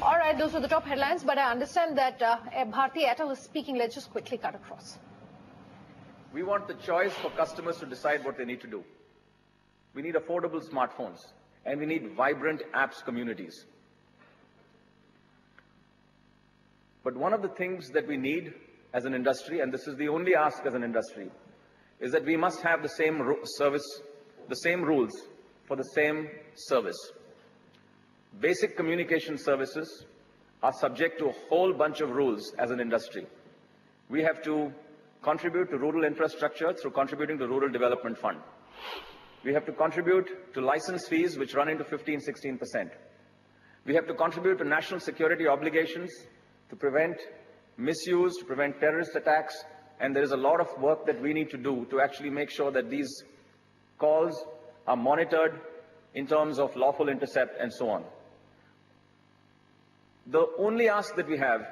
All right, those were the top headlines, but I understand that Bharti Airtel is speaking. Let's just quickly cut across. We want the choice for customers to decide what they need to do. We need affordable smartphones, and we need vibrant apps communities. But one of the things that we need as an industry, and this is the only ask as an industry, is that we must have the same service, the same rules for the same service. Basic communication services are subject to a whole bunch of rules as an industry. We have to contribute to rural infrastructure through contributing to Rural Development Fund. We have to contribute to license fees which run into 15–16%. We have to contribute to national security obligations to prevent misuse, to prevent terrorist attacks, and there is a lot of work that we need to do to actually make sure that these calls are monitored in terms of lawful intercept and so on. The only ask that we have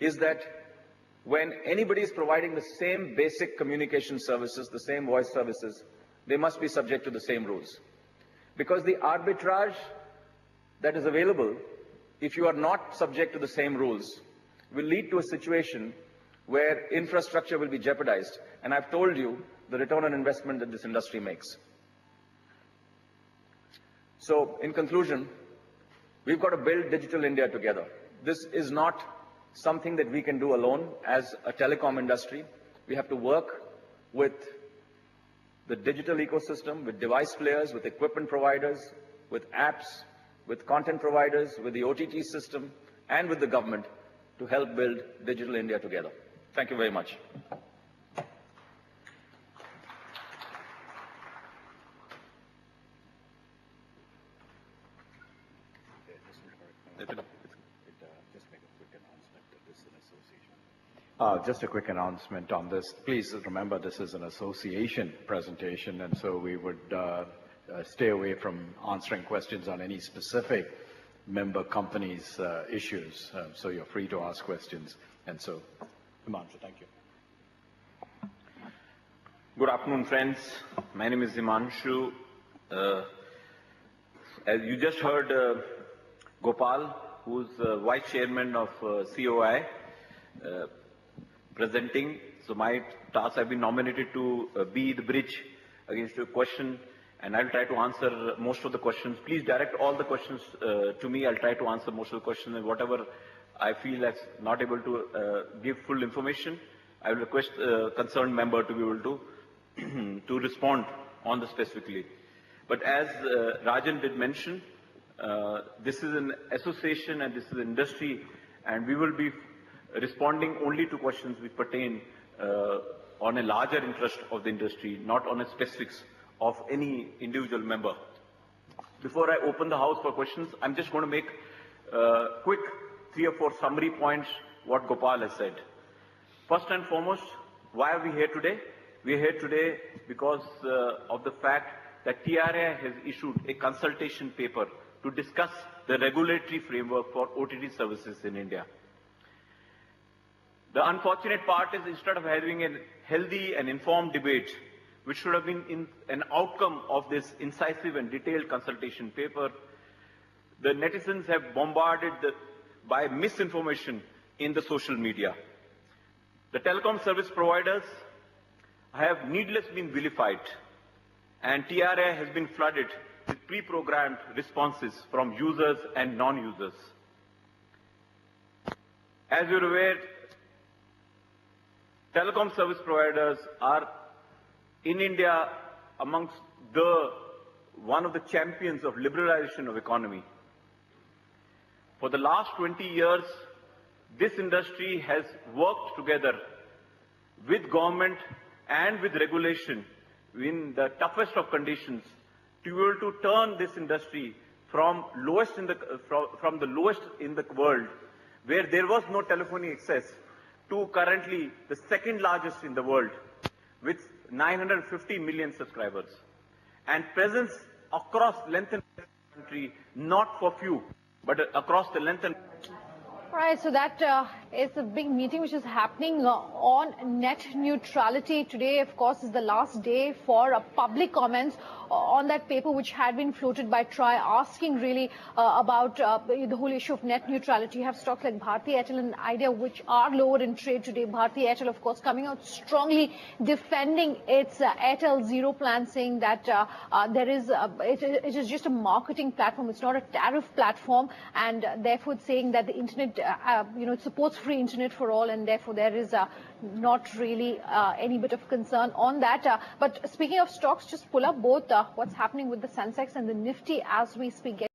is that when anybody is providing the same basic communication services, the same voice services, they must be subject to the same rules. Because the arbitrage that is available, if you are not subject to the same rules, will lead to a situation where infrastructure will be jeopardized. And I've told you the return on investment that this industry makes. So, in conclusion, we've got to build Digital India together. This is not something that we can do alone as a telecom industry. We have to work with the digital ecosystem, with device players, with equipment providers, with apps, with content providers, with the OTT system, and with the government to help build Digital India together. Thank you very much. Just a quick announcement on this. Please remember this is an association presentation, and so we would stay away from answering questions on any specific member companies' issues. So you're free to ask questions. And so, Himanshu, thank you. Good afternoon, friends. My name is Himanshu. As you just heard, Gopal, who's Vice Chairman of COI, presenting. So my task, I've been nominated to be the bridge against your question, and I'll try to answer most of the questions. Please direct all the questions to me. I'll try to answer most of the questions, and whatever I feel that's not able to give full information, I will request a concerned member to be able to to respond on the specifically. But as Rajan did mention, this is an association and this is an industry, and we will be responding only to questions which pertain on a larger interest of the industry, not on a specifics of any individual member. Before I open the house for questions, I'm just going to make quick 3 or 4 summary points what Gopal has said. First and foremost, why are we here today? We are here today because of the fact that TRAI has issued a consultation paper to discuss the regulatory framework for OTT services in India. The unfortunate part is, instead of having a healthy and informed debate, which should have been an outcome of this incisive and detailed consultation paper, the netizens have bombarded by misinformation in the social media. The telecom service providers have needlessly been vilified, and TRAI has been flooded with pre-programmed responses from users and non-users. As you're aware, telecom service providers are in India amongst one of the champions of liberalization of economy. For the last 20 years, this industry has worked together with government and with regulation in the toughest of conditions to be able to turn this industry from the lowest in the world, where there was no telephony access, to currently the second largest in the world with 950 million subscribers and presence across length and breadth of the country, not for few, but across the length and... All right, so that is a big meeting which is happening on net neutrality. Today, of course, is the last day for public comments on that paper which had been floated by TRAI, asking really about the whole issue of net neutrality. You have stocks like Bharti Airtel and Idea which are lower in trade today. Bharti Airtel, of course, coming out strongly defending its Airtel Zero plan, saying that it is just a marketing platform. It's not a tariff platform, and therefore saying that the internet, it supports free internet for all, and therefore there is not really any bit of concern on that. But speaking of stocks, just pull up both what's happening with the Sensex and the Nifty as we speak.